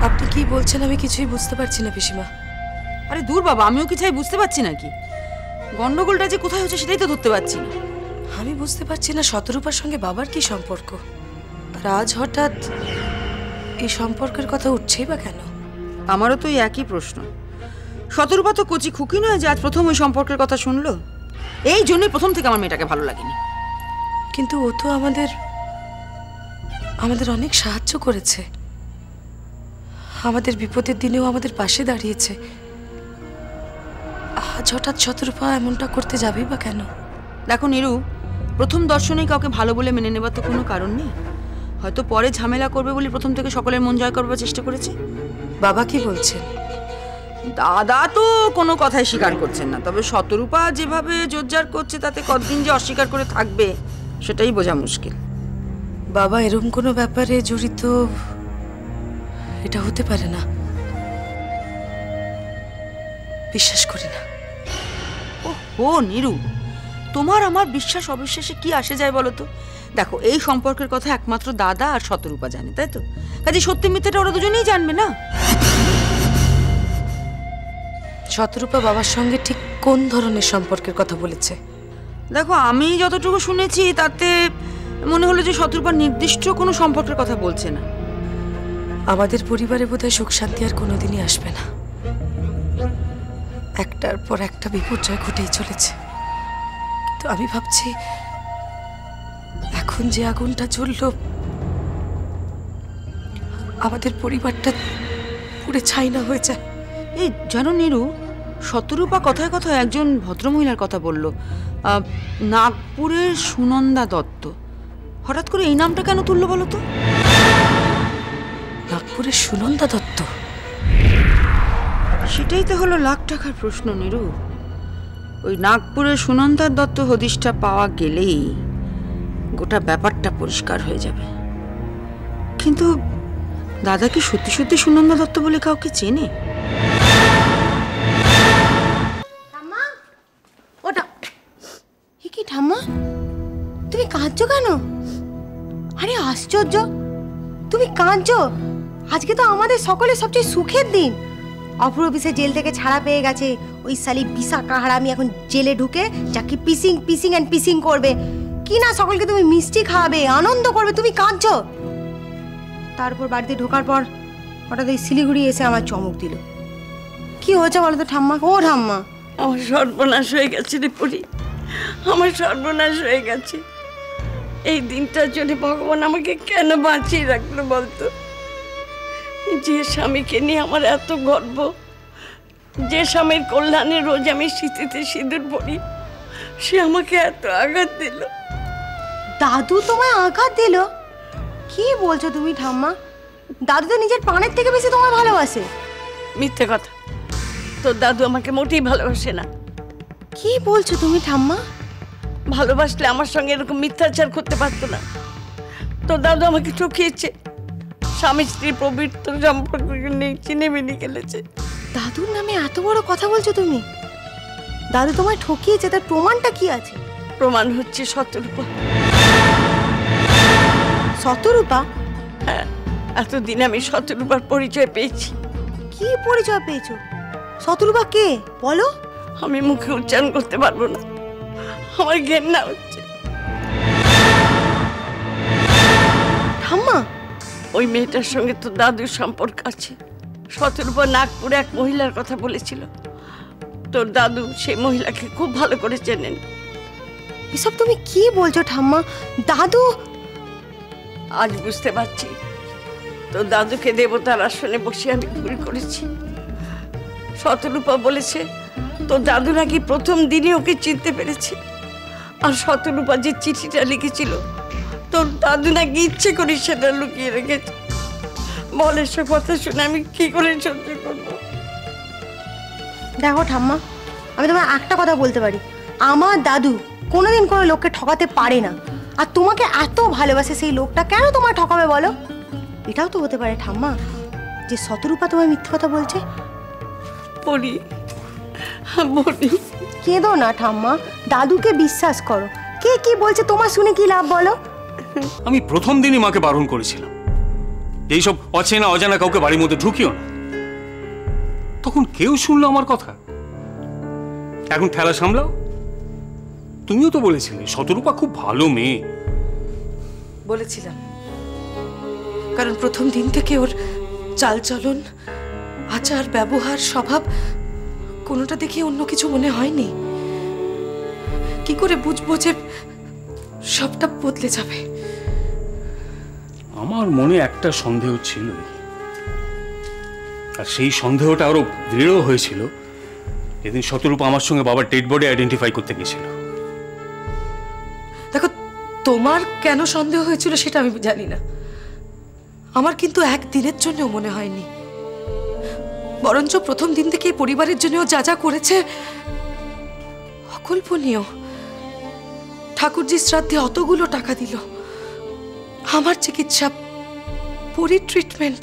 আপনি কি বলছেন আমি কিছুই বুঝতে পারছি না পিসিমা। আরে দূর বাবা, আমিও কিছুই বুঝতে পারছি নাকি। গন্ডগোলটা যে কোথায় হচ্ছে সেটাই তো ধরতে পারছি না। আমি বুঝতে পারছি না শতরূপার সঙ্গে বাবার কি সম্পর্ক, আর আজ হঠাৎ এই সম্পর্কের কথা উঠছেই বা কেন? আমারও তো একই প্রশ্ন। শতরূপা তো কচি খুকি নয় যে আজ প্রথম ওই সম্পর্কের কথা শুনলো। এই জন্যই প্রথম থেকে আমার মেয়েটাকে ভালো লাগেনি। কিন্তু ও তো আমাদের অনেক সাহায্য করেছে, আমাদের বিপদের দিনেও আমাদের পাশে দাঁড়িয়েছে। আজ হঠাৎ শতরূপা এমনটা করতে যাবেই বা কেন? দেখো নীরু, প্রথম দর্শনেই কাউকে ভালো বলে মেনে নেবার তো কোনো কারণ নেই। হয়তো পরে ঝামেলা করবে বলে প্রথম থেকে সকলের মন জয় করবার চেষ্টা করেছে। বাবা কি বলছেন? দাদা তো কোনো কথাই স্বীকার করছেন না, তবে শতরূপা যেভাবে জোরজার করছে তাতে কতদিন যে অস্বীকার করে থাকবে সেটাই বোঝা মুশকিল। বাবা এরকম কোনো ব্যাপারে জড়িত এটা হতে পারে না, বিশ্বাস করি না। ও নীরু, তোমার আমার বিশ্বাস অবিশ্বাসে কি আসে যায় বলো তো? দেখো, এই সম্পর্কের কথা একমাত্র দাদা আর শতরূপা জানে, তাই তো? কাজে সত্যি মিথ্যাটা ওরা দুজনেই জানবে না। শতরূপা বাবার সঙ্গে ঠিক কোন ধরনের সম্পর্কের কথা বলেছে? দেখো, আমি যতটুকু শুনেছি তাতে মনে হলো যে শতরূপা নির্দিষ্ট কোনো সম্পর্কের কথা বলছে না। আমাদের পরিবারে বোধহয় সুখ শান্তি আর কোনোদিনই আসবে না। একটার পর একটা বিপর্যয় ঘটেই চলেছে। তো আমি ভাবছি এখন যে আগুনটা জ্বলল আমাদের পরিবারটা পুড়ে ছাই না হয়ে যায়। এই জানো নীরু, শতরূপা কথায় কথায় একজন ভদ্রমহিলার কথা বলল, নাগপুরের সুনন্দা দত্ত। হঠাৎ করে এই নামটা কেন তুললো বলো তো? নাগপুরের সুনন্দা দত্ত? সেটাই তো হলো লাখ টাকার প্রশ্ন নীরু। ওই নাগপুরের সুনন্দা দত্ত হদিশটা পাওয়া গেলেই গোটা ব্যাপারটা পরিষ্কার হয়ে যাবে। কিন্তু দাদা কি সত্যি সত্যি সুনন্দা দত্ত বলে কাউকে চেনে? ওটা কি ঠাম্মা, তুমি কাঁদছো কেন? আরে আশ্চর্য, তুমি কাঁদছো? আজকে তো আমাদের সকলের সবচেয়ে সুখের দিন। অপর অফিসে জেল থেকে ছাড়া পেয়ে গেছে ওই সালি পিসা কাহারামি এখন জেলে ঢুকে যাকে পিসিং পিসিং এন্ড পিসিং করবে কি না, সকলকে তুমি মিষ্টি খাওয়াবে, আনন্দ করবে, তুমি কাঁদছো? তারপর বাড়িতে ঢোকার পর হঠাৎ ওই শিলিগুড়ি এসে আমার চমক দিল। কি হয়েছে বলো তো ঠাম্মা? ও ঠাম্মা, আমার সর্বনাশ হয়ে গেছে রে পরি, আমার সর্বনাশ হয়ে গেছে। এই দিনটার জন্য ভগবান আমাকে কেন বাঁচিয়ে রাখলো বলতো? যে স্বামীকে নিয়ে আমার এত গর্ব, যে স্বামীর কল্যাণে রোজ আমি শীতেতে সিঁদুর পরি, সে আমাকে এত আঘাত দিল। দাদু তোমায় আঘাত দিল? কি বলছো তুমি ঠাম্মা? দাদু তো নিজের প্রাণের থেকে বেশি তোমায় ভালোবাসে। মিথ্যে কথা, তোর দাদু আমাকে মোটেই ভালোবাসে না। কি বলছো তুমি ঠাম্মা? ভালোবাসলে আমার সঙ্গে এরকম মিথ্যাচার করতে পারতো না। তোর দাদু আমাকে ঠকিয়েছে, স্বামী স্ত্রী পবিত্র সম্পর্ককে চিনে মিনি খেলেছে। দাদুর নামে এত বড় কথা বলছো তুমি? দাদু তোমায় ঠকিয়েছে, তার প্রমাণটা কি আছে? প্রমাণ হচ্ছে শতরূপা। শতরূপা? হ্যাঁ, এতদিন আমি শতরূপার পরিচয় পেয়েছি। কি পরিচয় পেয়েছো? শতরূপা কে বলো? আমি মুখে উচ্চারণ করতে পারবো না, আমার ঘেন্না হচ্ছে। ঠাম্মা, ওই মেয়েটার সঙ্গে তো দাদুর সম্পর্ক আছে। শতরূপা নাগপুরে এক মহিলার কথা বলেছিল, তোর দাদু সেই মহিলাকে খুব ভালো করে চেনেন। এসব তুমি কি বলছো ঠাম্মা? দাদু? আজ বুঝতে পারছি, তোর দাদুকে দেবতার আসনে বসে আমি ভুল করেছি। শতরূপা বলেছে তোর দাদু নাকি প্রথম দিনই ওকে চিনতে পেরেছে, আর শতরূপা যে চিঠিটা লিখেছিল তোর দাদু নাকি ইচ্ছে করে সেটা লুকিয়ে রেখেছে। বল, এসব কথা শুনে আমি কি করে সহ্য করবো? দেখো ঠাম্মা, আমি তোমায় একটা কথা বলতে পারি, আমার দাদু কোনোদিন কোনো লোককে ঠকাতে পারে না। আর তোমাকে এত ভালোবাসে সেই লোকটা কেন তোমায় ঠকাবে বলো? এটাও তো হতে পারে ঠাম্মা যে শতরূপা তোমায় মিথ্যে কথা বলছে। বলি বলি, কেঁদো না ঠাম্মা, দাদুকে বিশ্বাস করো। কে কি বলছে তোমার শুনে কি লাভ বলো? আমি প্রথম দিনই মাকে বারণ করেছিলাম, এইসব অচেনা অজানা কাউকে বাড়ির মধ্যে ঢুকিও না। তখন কেউ শুনলো আমার কথা? এখন ঠেলা সামলাও। তুমিও তো বলেছিলে শতরূপা খুব ভালো মেয়ে। বলেছিলাম, কারণ প্রথম দিন থেকে ওর চালচলন, আচার, ব্যবহার, স্বভাব কোনোটা দেখে অন্য কিছু মনে হয়নি। কি করে বুঝবো যে সবটা বদলে যাবে? আমার মনে একটা সন্দেহ ছিল, আর সেই সন্দেহটা আরো দৃঢ় হয়েছিল যেদিন শতরূপা আমার সঙ্গে বাবার ডেড বডি আইডেন্টিফাই করতে গেছিল। দেখো, তোমার কেন সন্দেহ হয়েছিল সেটা আমি জানি না, আমার কিন্তু একদিনের জন্যও মনে হয়নি। বরঞ্চ প্রথম দিন থেকে পরিবারের জন্য যা যা করেছে অকল্পনীয়। ঠাকুরজির শ্রাদ্ধে অতগুলো টাকা দিল, আমার চিকিৎসা, পরীর ট্রিটমেন্ট,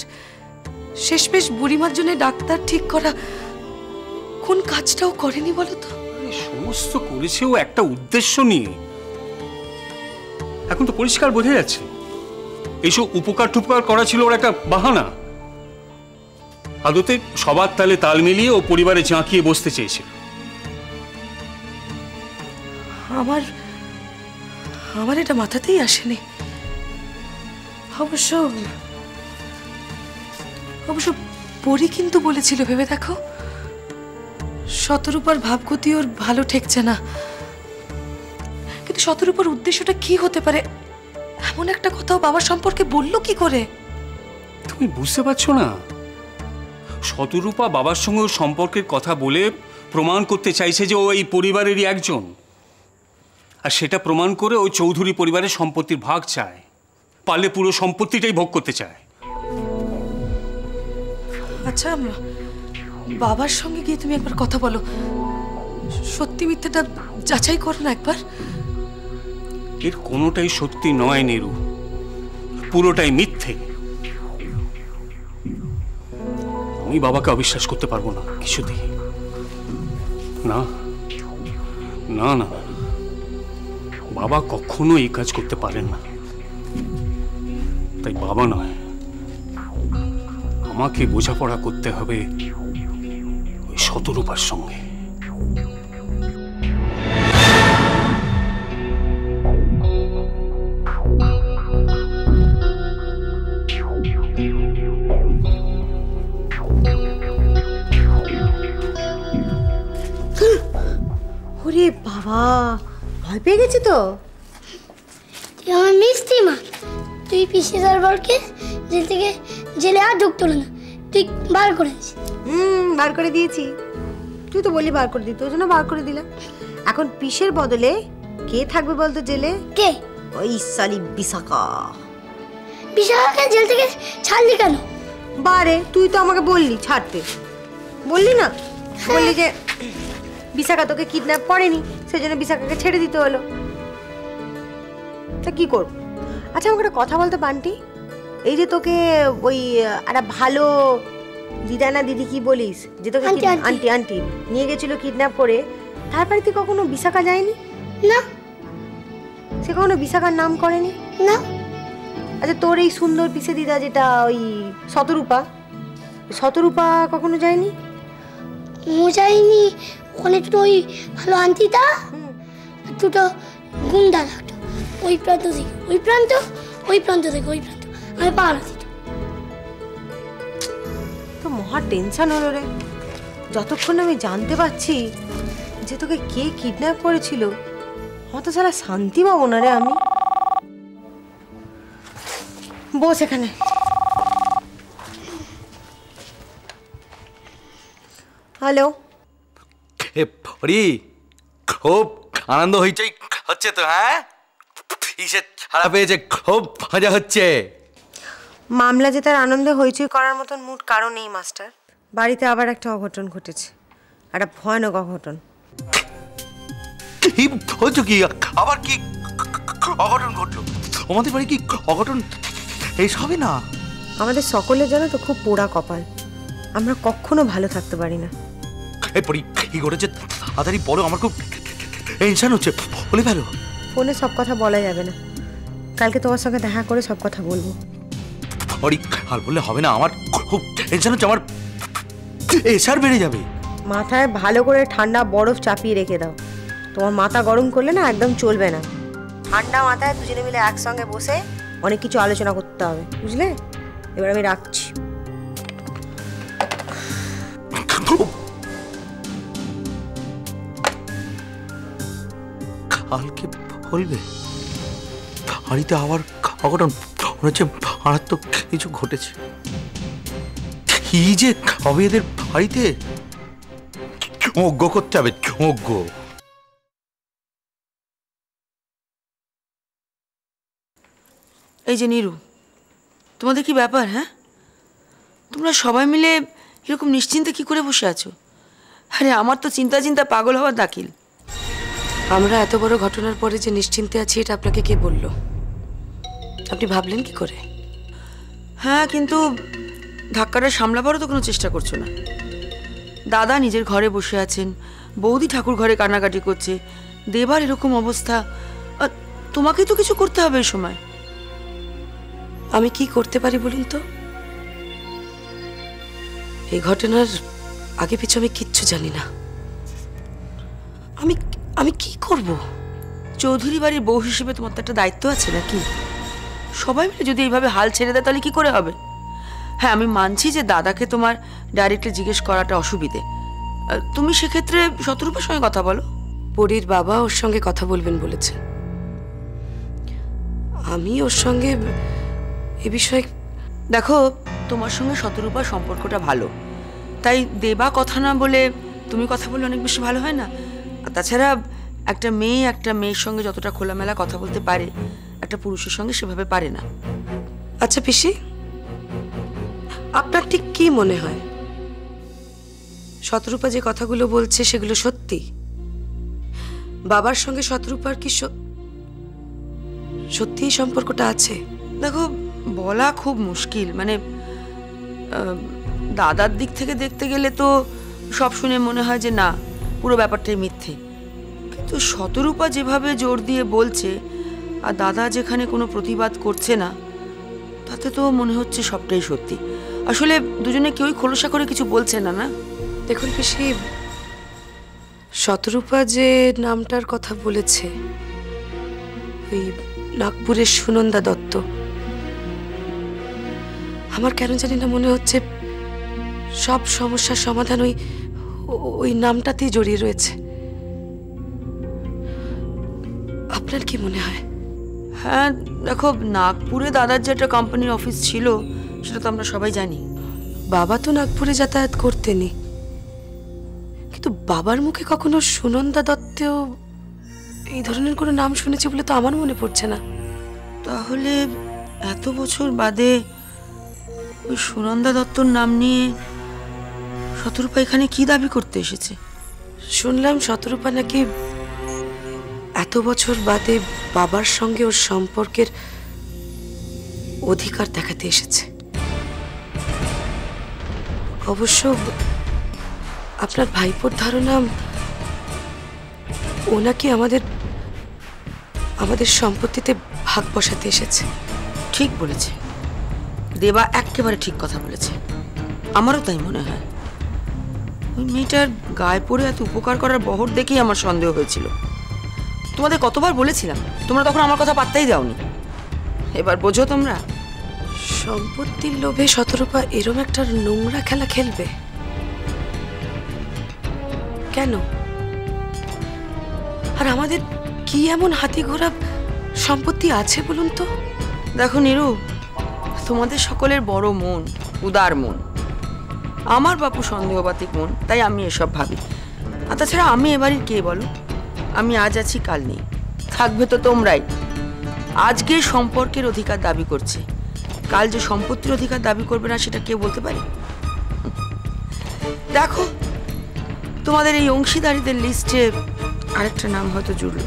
শেষমেশ বুড়িমার জন্য ডাক্তার ঠিক করা, কোন কাজটাও করেনি বলো তো? সমস্ত করেছে ও একটা উদ্দেশ্য নিয়ে। এখন তো পরিষ্কার বোঝা যাচ্ছে এইসব উপকার টুপকার করা ছিল ওর একটা বাহানা। আদতে সবার তালে তাল মিলিয়ে ও পরিবারে ঝাঁকিয়ে বসতে চেয়েছিল। আমার আমার এটা মাথাতেই আসেনি। অবশ্য অবশ্য পরি কিন্তু বলেছিল, ভেবে দেখো, শতরূপার ভাবগতি ওর ভালো ঠেকছে না। কিন্তু শতরূপার উদ্দেশ্যটা কি হতে পারে এমন একটা কথাও বাবার সম্পর্কে বললো কি করে? তুমি বুঝতে পারছো না? শতরূপা বাবার সঙ্গে ওর সম্পর্কের কথা বলে প্রমাণ করতে চাইছে যে ও এই পরিবারেরই একজন, আর সেটা প্রমাণ করে ওই চৌধুরী পরিবারের সম্পত্তির ভাগ চায়, পারলে পুরো সম্পত্তিটাই ভোগ করতে চায়। আচ্ছা, বাবার সঙ্গে গিয়ে তুমি একবার কথা বলো, সত্যি মিথ্যাটা যাচাই করো না একবার। এর কোনোটাই সত্যি নয় নিরু, পুরোটাই মিথ্যে। আমি বাবাকে অবিশ্বাস করতে পারবো না কিছুতেই। না না না, বাবা কখনো এই কাজ করতে পারেন না। তাই বাবা নয়, আমাকে বোঝাপড়া করতে হবে ওই শতরূপার সঙ্গে। ওরে বাবা, ভয় পেয়ে গেছি তো। তুই আমার মিষ্টি মা, তুই পিসি দরবারকে জেল থেকে জেলে আর ঢুকতো না, তুই বার করে দিস। বার করে দিয়েছি। তুই তো বলি বার করে দিতে, ওই জন্য বার করে দিলাম। এখন পিসের বদলে কে থাকবে বলতো জেলে? কে? ওই সালি বিশাখা। বিশাখাকে জেল থেকে ছাড়লি কেন? বারে, তুই তো আমাকে বললি ছাড়তে, বললি না? বললি যে বিশাখা তোকে কিডন্যাপ করেনি, সেই জন্য বিশাখাকে ছেড়ে দিতে হলো। তা কি করব? আচ্ছা, আমাকে একটা কথা বলতো বান্টি, এই যে তোকে ওই একটা ভালো দিদা না দিদি কি বলিস, যে তোকে আন্টি আন্টি নিয়ে গেছিল কিডন্যাপ করে, তারপরে তুই কখনো বিশাখা যায়নি? না। সে কখনো বিশাখার নাম করেনি? না। আচ্ছা, তোর এই সুন্দর পিসে দিদা যেটা ওই শতরূপা, শতরূপা কখনো যায়নি? ও যায়নি। ওখানে দুটো ওই ভালো আন্টিটা, দুটো গুন্ডা লাগতো, ওই প্রান্ত থেকে ওই প্রান্ত, ওই প্রান্ত থেকে ওই প্রান্ত, আমি পাহারা দিত। তো মহা টেনশন হলো রে, যতক্ষণ আমি জানতে পারছি যে তোকে কে কিডন্যাপ করেছিল, অত সারা শান্তি পাবো না রে আমি। বস এখানে। হ্যালো। খুব আনন্দ হইচই হচ্ছে তো? হ্যাঁ, ইসে ছাড়া পেয়েছে, খুব মজা হচ্ছে। মামলা জেতার আনন্দে হইচই করার মতন মুড কারো নেই মাস্টার। বাড়িতে আবার একটা অঘটন ঘটেছে, একটা ভয়ানক অঘটন। কি বলছো? কি আবার কি অঘটন ঘটলো? আমাদের বাড়ি কি অঘটন এইসবই না? আমাদের সকলের জানো তো খুব পোড়া কপাল, আমরা কখনো ভালো থাকতে পারি না। এই পরি কি ঘটেছে তাড়াতাড়ি বলো, আমার খুব টেনশন হচ্ছে। বলে ফেলো। ফোনে সব কথা বলা যাবে না, কালকে তোমার সঙ্গে দেখা করে সব কথা বলবো। অরি হাল বললে হবে না, আমার খুব টেনশন হচ্ছে, আমার এসার বেড়ে যাবে। মাথায় ভালো করে ঠান্ডা বরফ চাপিয়ে রেখে দাও, তোমার মাথা গরম করলে না একদম চলবে না। ঠান্ডা মাথায় দুজনে মিলে একসঙ্গে বসে অনেক কিছু আলোচনা করতে হবে, বুঝলে? এবার আমি রাখছি। কালকে বলবে বাড়িতে আবার অঘটন, মনে হচ্ছে মারাত্মক কিছু ঘটেছে। কি যে হবে এদের বাড়িতে, যজ্ঞ করতে হবে, যজ্ঞ। এই যে নীরু, তোমাদের কি ব্যাপার? হ্যাঁ, তোমরা সবাই মিলে এরকম নিশ্চিন্তে কি করে বসে আছো? আরে আমার তো চিন্তা চিন্তা পাগল হওয়ার দাখিল। আমরা এত বড় ঘটনার পরে যে নিশ্চিন্তে আছি এটা আপনাকে কে বলল? আপনি ভাবলেন কি করে? হ্যাঁ, কিন্তু ধাক্কাটা সামলাবারও তো কোনো চেষ্টা করছো না। দাদা নিজের ঘরে বসে আছেন, বৌদি ঠাকুর ঘরে কান্নাকাটি করছে, দেবার এরকম অবস্থা, তোমাকেই তো কিছু করতে হবে এই সময়। আমি কি করতে পারি বলুন তো? এই ঘটনার আগে পিছু আমি কিচ্ছু জানি না। আমি কি করব? চৌধুরী বাড়ির বউ হিসেবে তোমার তো একটা দায়িত্ব আছে নাকি? সবাই মিলে যদি এইভাবে হাল ছেড়ে দেয় তাহলে কি করে হবে? হ্যাঁ, আমি মানছি যে দাদাকে তোমার ডাইরেক্টলি জিজ্ঞেস করাটা অসুবিধে। তুমি সেক্ষেত্রে শতরূপার সঙ্গে কথা বলো। পরীর বাবা ওর সঙ্গে কথা বলবেন বলেছে। আমি ওর সঙ্গে এ বিষয়ে দেখো, তোমার সঙ্গে শতরূপার সম্পর্কটা ভালো, তাই দেবা কথা না বলে তুমি কথা বললে অনেক বেশি ভালো হয় না? আর তাছাড়া একটা মেয়ের সঙ্গে যতটা খোলামেলা কথা বলতে পারে, একটা পুরুষের সঙ্গে সেভাবে পারে না। আচ্ছা পিসি, আপনার ঠিক কি মনে হয় শতরূপা যে কথাগুলো বলছে সেগুলো সত্যি? বাবার সঙ্গে শতরূপার কি সত্যি এই সম্পর্কটা আছে? দেখো, বলা খুব মুশকিল। মানে দাদার দিক থেকে দেখতে গেলে তো সব শুনে মনে হয় যে না, পুরো ব্যাপারটাই মিথ্যে। কিন্তু শতরূপা যেভাবে জোর দিয়ে বলছে আর দাদা যেখানে কোনো প্রতিবাদ করছে না, তাতে তো মনে হচ্ছে সবটাই সত্যি। আসলে দুজনে কেউই খোলসা করে কিছু বলছে না। না দেখুন পিসি, শতরূপা যে নামটার কথা বলেছে, ওই নাগপুরের সুনন্দা দত্ত, আমার কেন জানি না মনে হচ্ছে সব সমস্যার সমাধান ওই নামটাতেই জড়িয়ে রয়েছে। আপনার কি মনে হয়? হ্যাঁ, দেখো, নাগপুরে দাদার যে একটা কোম্পানির অফিস ছিল সেটা তো আমরা সবাই জানি। বাবা তো নাগপুরে যাতায়াত করতেনই, কিন্তু বাবার মুখে কখনো সুনন্দা দত্তেও এই ধরনের কোনো নাম শুনেছি বলে তো আমার মনে পড়ছে না। তাহলে এত বছর বাদে ওই সুনন্দা দত্তর নাম নিয়ে শতরূপা এখানে কি দাবি করতে এসেছে? শুনলাম শতরূপা নাকি এত বছর বাদে বাবার সঙ্গে ওর সম্পর্কের অধিকার দেখাতে এসেছে। অবশ্য আপনার ভাইপোর ধারণা ও নাকি আমাদের সম্পত্তিতে ভাগ বসাতে এসেছে। ঠিক বলেছে দেবা, একেবারে ঠিক কথা বলেছে। আমারও তাই মনে হয়। ওই মেয়েটার গায়ে পড়ে এত উপকার করার বহর দেখেই আমার সন্দেহ হয়েছিল। তোমাদের কতবার বলেছিলাম, তোমরা তখন আমার কথা পাত্তাই দাওনি। এবার বোঝো তোমরা। সম্পত্তির লোভে শতরূপা এরম একটা নোংরা খেলা খেলবে কেন? আর আমাদের কি এমন হাতি ঘোড়া সম্পত্তি আছে বলুন তো? দেখো নীরু, তোমাদের সকলের বড় মন, উদার মন। আমার বাপু সন্দেহবাতিক মন, তাই আমি এসব ভাবি। আর তাছাড়া আমি এবারের কে বলো? আমি আজ আছি, কাল নেই। থাকবে তো তোমরাই। আজকে সম্পর্কের অধিকার দাবি করছে, কাল যে সম্পত্তির অধিকার দাবি করবে না সেটা কে বলতে পারে? দেখো, তোমাদের এই অংশীদারিদের লিস্টে আরেকটা নাম হয়তো জুড়ল।